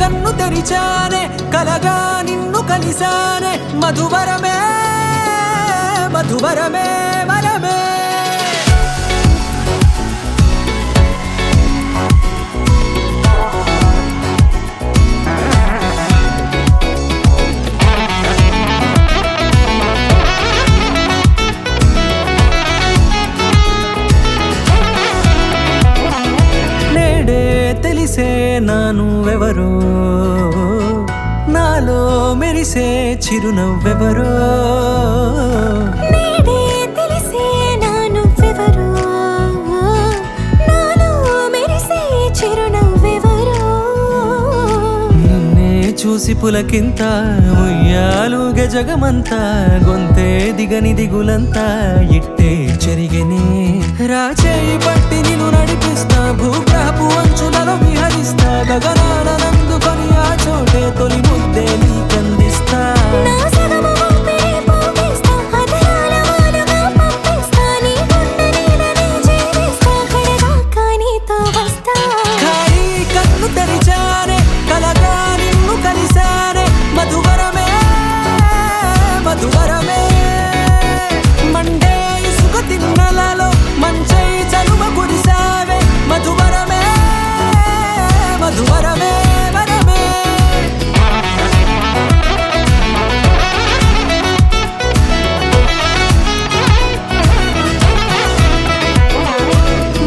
కన్ను తెరిచానే కలగా నిన్ను కలిసానే మధువరమే మధువరమే వరమే తెలిసే నానువెవరో నాలో మెరిసే చిరునవ్వెవరో నేడే తెలిసే నానువెవరో నాలో మెరిసే చిరునవ్వెవరో నిన్నే చూసి పులకింత ఉయ్యాలుగే జగమంతా గొంతే దిగని దిగులంతా ఇట్టే చెరిగెనే రాచేయి పట్టి నిన్ను నడిపిస్తా భూగ్రహపు అంచులలో విహరిస్తా గగనాన నందుకొని ఆ చోటే తొలి ముద్దే నీకందిస్తా నా సగము ఊపిరి పోగిస్తా అదరాల వాలుగా పంపిస్తా నీ గుండె నీడనే జీవిస్తా కడదాకా నీతో వస్తా ఖాళీ కన్ను తెరిచానే కలగా నిన్ను కలిసానే మధువరమే మధువరమే మండే ఇసుక తిన్నలలో మంచై చలువ కురిసావే మధువరమే మధువరమే వరమే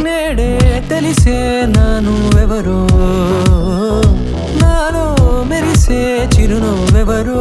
నేడే తెలిసే నానువెవరో నాలో మెరిసే చిరునవ్వెవరో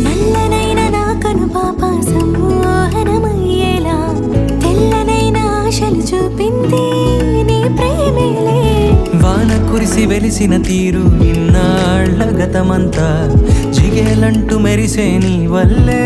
నల్లనైన నా కనుపాప సమ్మోహనమయ్యేలా తెల్లనైన ఆశలు చూపింది నీ ప్రేమేలే వాన కురిసి వెలిసిన తీరు ఇన్నాళ్ల గతమంతా జిగేలంటూ మెరిసే నీ వల్లే